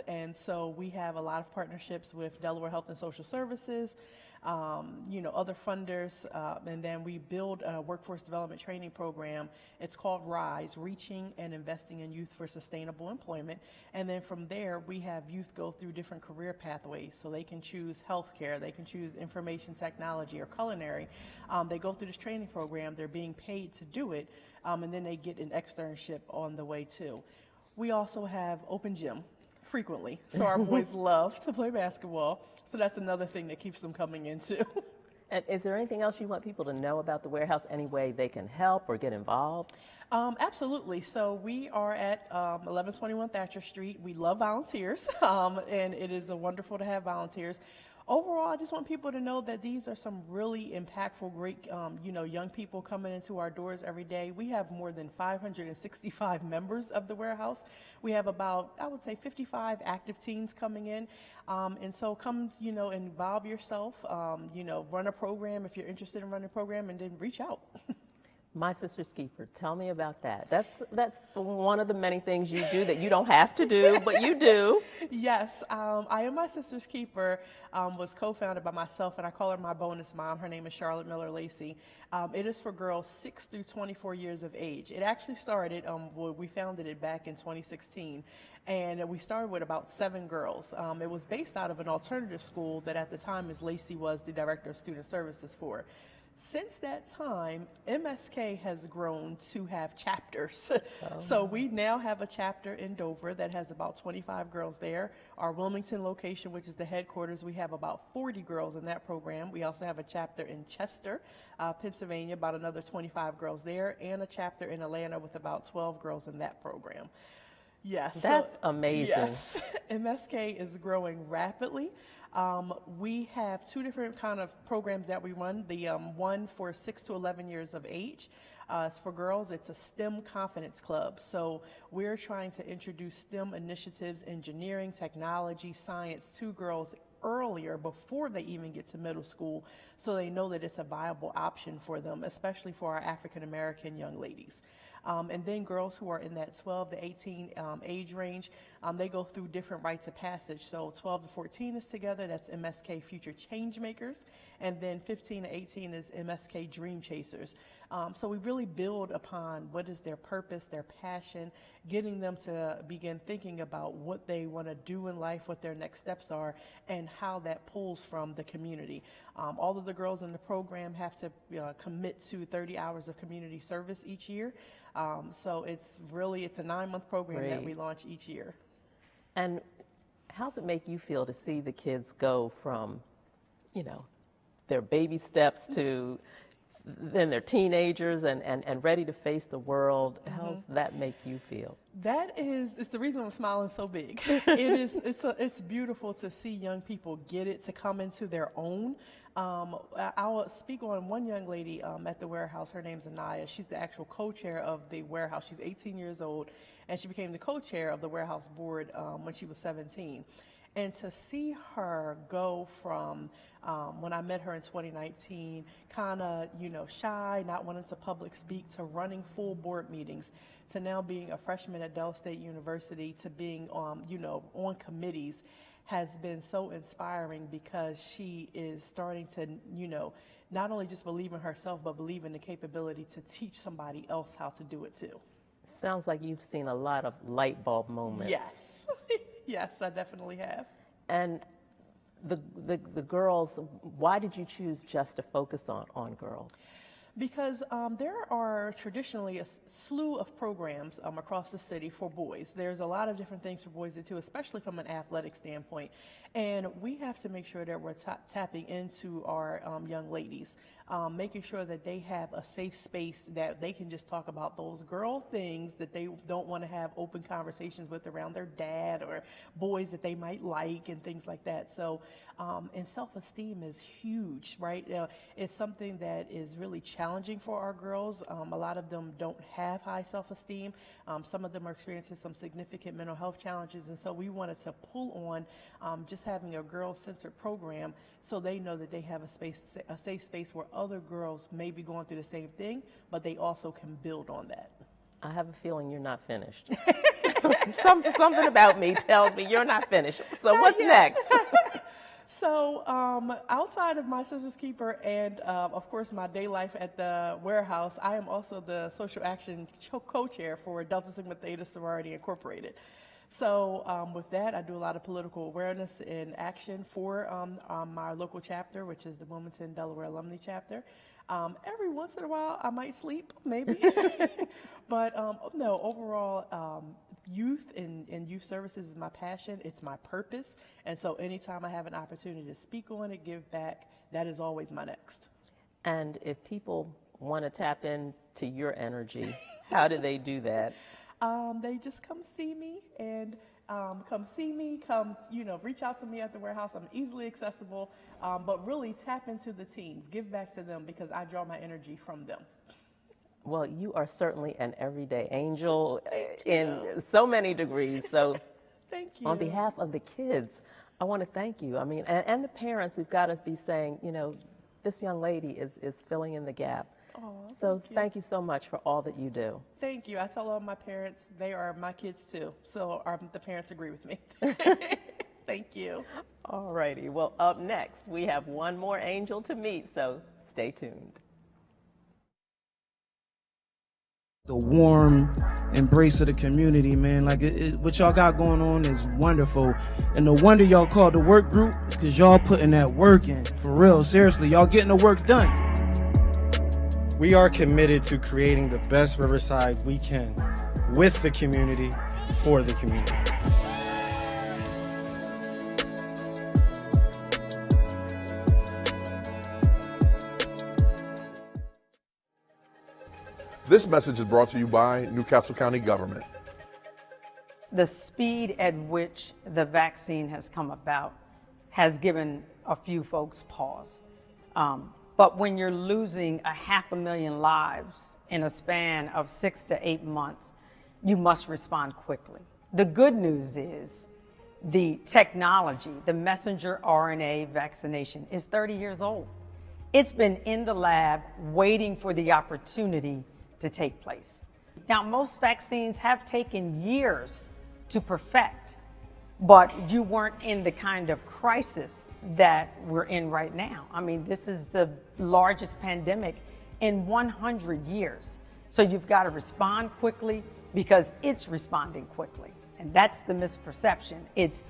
And so we have a lot of partnerships with Delaware Health and Social Services, other funders, and then we build a workforce development training program. It's called RISE, Reaching and Investing in Youth for Sustainable Employment. And then from there, we have youth go through different career pathways. So they can choose healthcare, they can choose information technology or culinary. They go through this training program, they're being paid to do it, and then they get an externship on the way too. We also have open gym frequently. So our boys love to play basketball. So that's another thing that keeps them coming in too. And is there anything else you want people to know about the warehouse? Any way they can help or get involved? Absolutely. So we are at 1121 Thatcher Street. We love volunteers, and it is wonderful to have volunteers. Overall, I just want people to know that these are some really impactful, great, young people coming into our doors every day. We have more than 565 members of the warehouse. We have about, I would say, 55 active teens coming in. And so come, involve yourself, run a program if you're interested in running a program, and then reach out. My Sister's Keeper. Tell me about that. That's one of the many things you do that you don't have to do, but you do. Yes, I Am My Sister's Keeper was co-founded by myself, and I call her my bonus mom. Her name is Charlotte Miller Lacey. It is for girls 6 through 24 years of age. It actually started, we founded it back in 2016, and we started with about 7 girls. It was based out of an alternative school that at the time Ms. Lacey was the Director of Student Services for. Since that time, MSK has grown to have chapters. So we now have a chapter in Dover that has about 25 girls there. Our Wilmington location, which is the headquarters, we have about 40 girls in that program. We also have a chapter in Chester, Pennsylvania, about another 25 girls there, and a chapter in Atlanta with about 12 girls in that program. Yes. That's amazing. Yes. MSK is growing rapidly. We have 2 different kind of programs that we run. The one for 6 to 11 years of age. For girls, it's a STEM Confidence Club. So we're trying to introduce STEM initiatives, engineering, technology, science to girls earlier before they even get to middle school, so they know that it's a viable option for them, especially for our African American young ladies. And then girls who are in that 12 to 18 age range, they go through different rites of passage. So 12 to 14 is together, that's MSK Future Changemakers, and then 15 to 18 is MSK Dream Chasers. So we really build upon what is their purpose, their passion, getting them to begin thinking about what they want to do in life, what their next steps are, and how that pulls from the community. All of the girls in the program have to commit to 30 hours of community service each year. So it's a 9-month program that we launch each year. And how's it make you feel to see the kids go from, their baby steps to then they're teenagers and ready to face the world? How's that make you feel? It's the reason I'm smiling so big. It's beautiful to see young people get it, to come into their own. I'll speak on one young lady at the warehouse. Her name's Anaya. She's the actual co-chair of the warehouse. She's 18 years old, and she became the co-chair of the warehouse board when she was 17. And to see her go from when I met her in 2019, kind of, shy, not wanting to public speak, to running full board meetings, to now being a freshman at Del State University, to being, on committees, has been so inspiring, because she is starting to, not only just believe in herself, but believe in the capability to teach somebody else how to do it too. Sounds like you've seen a lot of light bulb moments. Yes. Yes, I definitely have. And the girls, why did you choose just to focus on girls? Because there are traditionally a slew of programs across the city for boys. There's a lot of different things for boys to do, especially from an athletic standpoint. And we have to make sure that we're tapping into our young ladies, making sure that they have a safe space that they can just talk about those girl things that they don't want to have open conversations with around their dad, or boys that they might like, and things like that. So, and self-esteem is huge, right? It's something that is really challenging for our girls. A lot of them don't have high self-esteem. Some of them are experiencing some significant mental health challenges, and so we wanted to pull on just having a girl-centered program, so they know that they have a safe space where other girls may be going through the same thing, but they also can build on that. I have a feeling you're not finished. Something about me tells me you're not finished. So what's next? So outside of my Sister's Keeper and, of course, my day life at the warehouse, I am also the social action co-chair for Delta Sigma Theta Sorority Incorporated. So with that, I do a lot of political awareness and action for my local chapter, which is the Wilmington, Delaware Alumni Chapter. Every once in a while, I might sleep, maybe. But no, overall, youth and youth services is my passion. It's my purpose. And so anytime I have an opportunity to speak on it, give back, that is always my next. And if people want to tap into your energy, how do they do that? They just come see me and reach out to me at the warehouse. I'm easily accessible, but really tap into the teens, give back to them because I draw my energy from them. Well, you are certainly an everyday angel in so many degrees. So thank you. On behalf of the kids, I want to thank you. I mean, and the parents who've got to be saying, this young lady is filling in the gap. So thank you so much for all that you do. Thank you. I tell all my parents, they are my kids too. So the parents agree with me. Thank you. All righty. Well, up next, we have one more angel to meet, so stay tuned. The warm embrace of the community, man. Like what y'all got going on is wonderful. And no wonder y'all called the work group, because y'all putting that work in. For real, seriously, y'all getting the work done. We are committed to creating the best Riverside we can with the community, for the community. This message is brought to you by Newcastle County Government. The speed at which the vaccine has come about has given a few folks pause. But when you're losing 500,000 lives in a span of 6 to 8 months, you must respond quickly. The good news is the technology, the messenger RNA vaccination, is 30 years old. It's been in the lab waiting for the opportunity to take place. Now, most vaccines have taken years to perfect, but you weren't in the kind of crisis that we're in right now. I mean, this is the largest pandemic in 100 years. So you've got to respond quickly because it's responding quickly. And that's the misperception. It's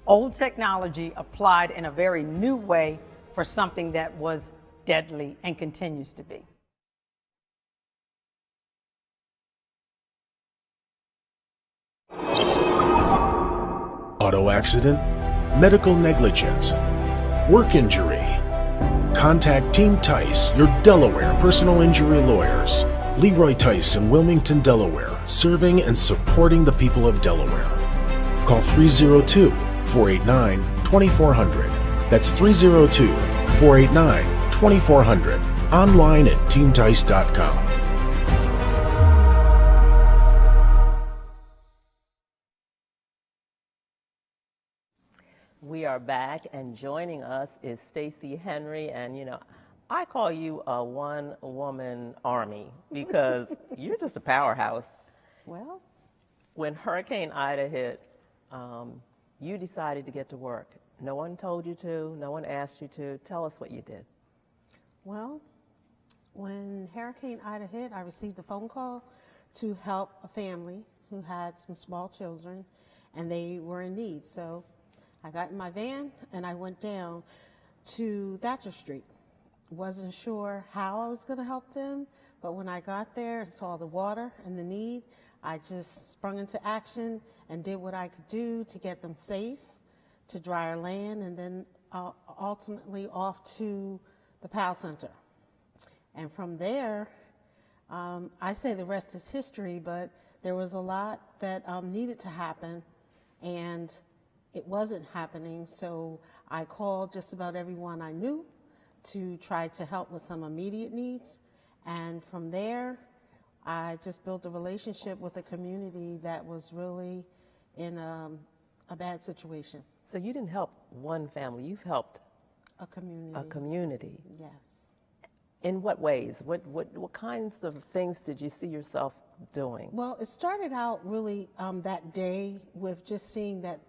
old technology applied in a very new way for something that was deadly and continues to be. Auto accident, medical negligence, work injury. Contact Team Tice, your Delaware personal injury lawyers. Leroy Tice in Wilmington, Delaware, serving and supporting the people of Delaware. Call 302-489-2400. That's 302-489-2400. Online at teamtice.com. We are back, and joining us is Stacey Henry, and I call you a one-woman army because you're just a powerhouse. Well, when Hurricane Ida hit, you decided to get to work. No one told you to, no one asked you to. Tell us what you did. well, when Hurricane Ida hit, I received a phone call to help a family who had some small children, and they were in need. So I got in my van and I went down to Thatcher Street. Wasn't sure how I was going to help them, but when I got there and saw the water and the need, I just sprung into action and did what I could do to get them safe, to drier land, and then ultimately off to the PAL Center. And from there, I say the rest is history, but there was a lot that needed to happen, and it wasn't happening, so I called just about everyone I knew to try to help with some immediate needs. And from there, I just built a relationship with a community that was really in a bad situation. So you didn't help one family, you've helped A community. a community. Yes. In what ways? What kinds of things did you see yourself doing? Well, it started out really that day with just seeing that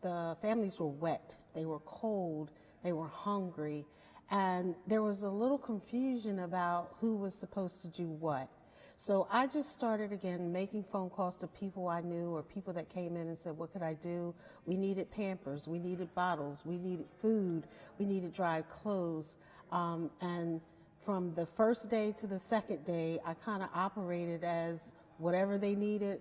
the families were wet, they were cold, they were hungry, and there was a little confusion about who was supposed to do what. So I just started again making phone calls to people I knew or people that came in and said, what could I do? We needed Pampers, we needed bottles, we needed food, we needed dry clothes. And from the first day to the second day, I kind of operated as whatever they needed,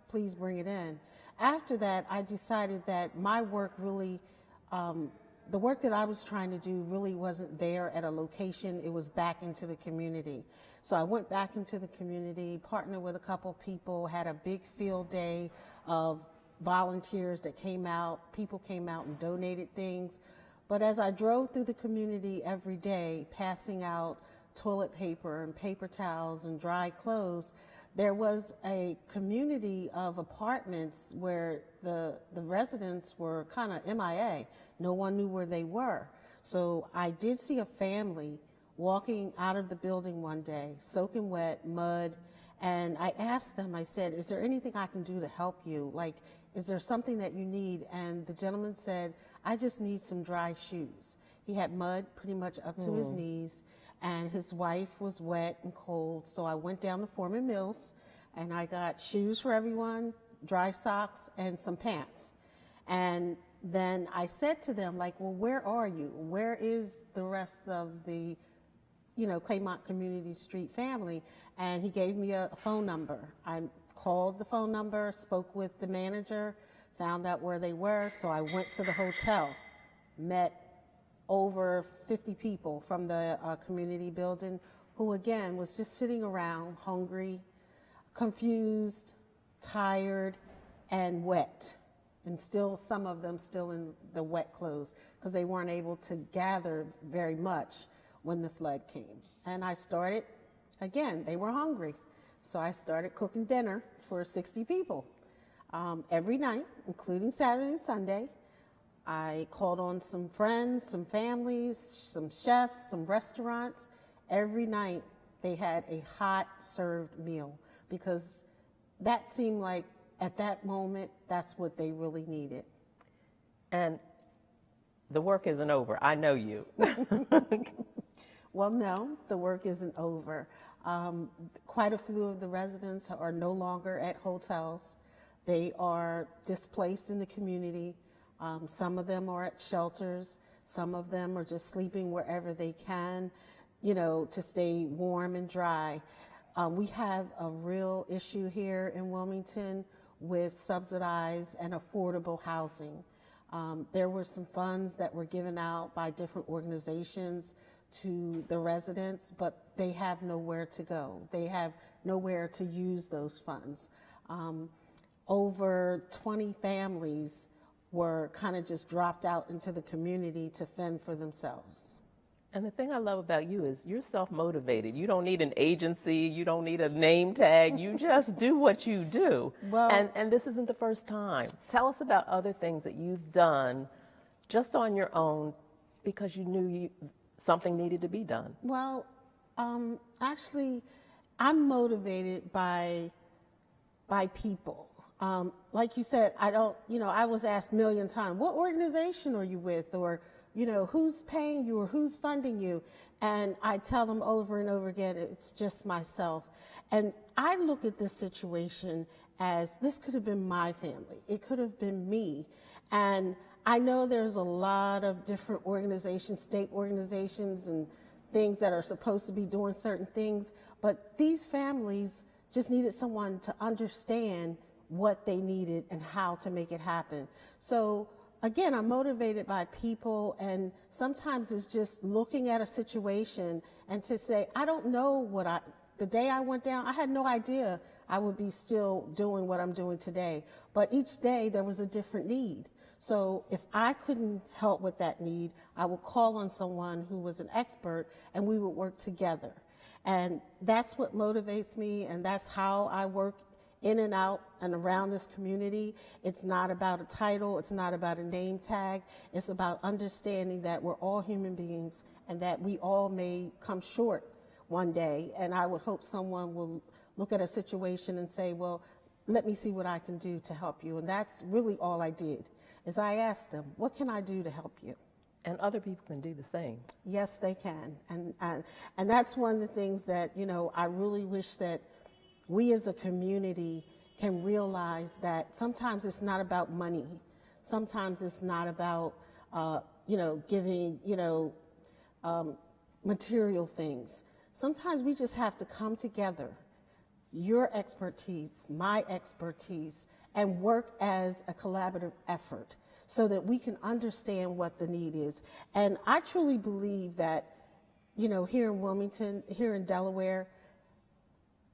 please bring it in. After that, I decided that my work really, the work that I was trying to do really wasn't there at a location, it was back into the community. So I went back into the community, partnered with a couple people, had a big field day of volunteers that came out, people came out and donated things. But as I drove through the community every day, passing out toilet paper and paper towels and dry clothes, there was a community of apartments where the residents were kind of MIA. No one knew where they were. So I did see a family walking out of the building one day, soaking wet, mud, and I asked them, I said, is there anything I can do to help you? Like, is there something that you need? And the gentleman said, I just need some dry shoes. He had mud pretty much up to his knees, and his wife was wet and cold. So I went down to Foreman Mills, and I got shoes for everyone, dry socks, and some pants. And then I said to them, like, well, where are you? Where is the rest of the, Claymont Community Street family? And he gave me a phone number. I called the phone number, spoke with the manager, found out where they were. So I went to the hotel, met over 50 people from the community building who, again, was just sitting around, hungry, confused, tired, and wet. And still, some of them still in the wet clothes because they weren't able to gather very much when the flood came. And I started, again, they were hungry. So I started cooking dinner for 60 people. Every night, including Saturday and Sunday, I called on some friends, some families, some chefs, some restaurants. Every night they had a hot served meal because that seemed like at that moment, that's what they really needed. And the work isn't over. I know you. Well, no, the work isn't over. Quite a few of the residents are no longer at hotels. They are displaced in the community. Some of them are at shelters. Some of them are just sleeping wherever they can, to stay warm and dry. We have a real issue here in Wilmington with subsidized and affordable housing. There were some funds that were given out by different organizations to the residents, but they have nowhere to go. They have nowhere to use those funds. Over 20 families were kind of just dropped out into the community to fend for themselves. And the thing I love about you is you're self-motivated. You don't need an agency. You don't need a name tag. You just do what you do. Well, and this isn't the first time. Tell us about other things that you've done just on your own because you knew something needed to be done. Well, actually, I'm motivated by people. Like you said, I was asked a million times, what organization are you with? Or, who's paying you or who's funding you? And I tell them over and over again, it's just myself. And I look at this situation as this could have been my family. It could have been me. And I know there's a lot of different organizations, state organizations and things that are supposed to be doing certain things, but these families just needed someone to understand what they needed and how to make it happen. So again, I'm motivated by people, and sometimes it's just looking at a situation and to say, I don't know the day I went down, I had no idea I would be still doing what I'm doing today. But each day there was a different need. So if I couldn't help with that need, I would call on someone who was an expert and we would work together. And that's what motivates me, and that's how I work in and out and around this community. It's not about a title, it's not about a name tag, it's about understanding that we're all human beings and that we all may come short one day. And I would hope someone will look at a situation and say, well, let me see what I can do to help you. And that's really all I did, is I asked them, what can I do to help you? And other people can do the same. Yes, they can. And that's one of the things that, you know, I really wish that we as a community can realize that sometimes it's not about money. Sometimes it's not about, you know, giving, you know, material things. Sometimes we just have to come together, your expertise, my expertise, and work as a collaborative effort so that we can understand what the need is. And I truly believe that, you know, here in Wilmington, here in Delaware,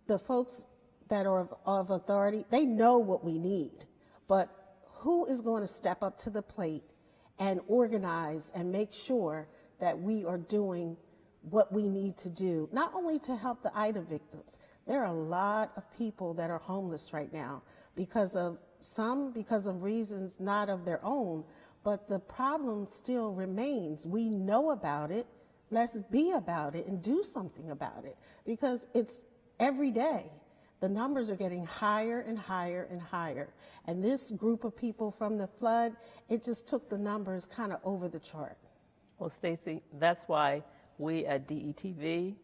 the folks that are of authority, they know what we need, but who is going to step up to the plate and organize and make sure that we are doing what we need to do, not only to help the Ida victims. There are a lot of people that are homeless right now because of reasons not of their own, but the problem still remains. We know about it. Let's be about it and do something about it, because it's every day. The numbers are getting higher and higher and higher. And this group of people from the flood, it just took the numbers kind of over the chart. Well, Stacey, that's why we at DETV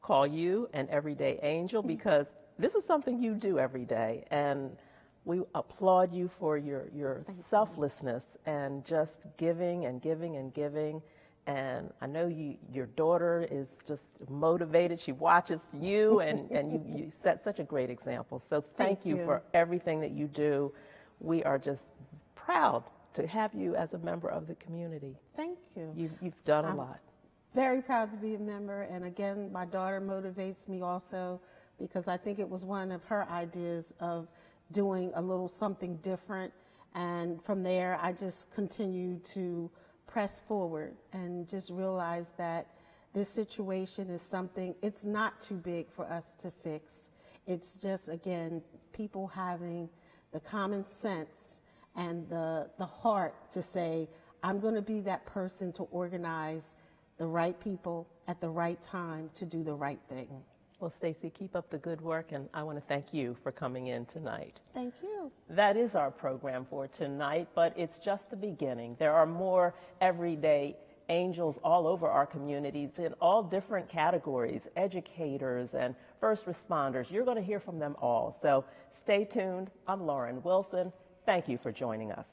call you an everyday angel, because this is something you do every day. And we applaud you for your selflessness and just giving and giving and giving. And I know your daughter is just motivated. She watches you, and you set such a great example. So thank you for everything that you do. We are just proud to have you as a member of the community. Thank you. You've done a lot. Very proud to be a member. And again, my daughter motivates me also, because I think it was one of her ideas of doing a little something different. And from there, I just continue to press forward and just realize that this situation is something, it's not too big for us to fix. It's just, again, people having the common sense and the heart to say, I'm going to be that person to organize the right people at the right time to do the right thing. Well, Stacey, keep up the good work, and I want to thank you for coming in tonight. Thank you. That is our program for tonight, but it's just the beginning. There are more everyday angels all over our communities in all different categories, educators and first responders. You're going to hear from them all. So stay tuned. I'm Lauren Wilson. Thank you for joining us.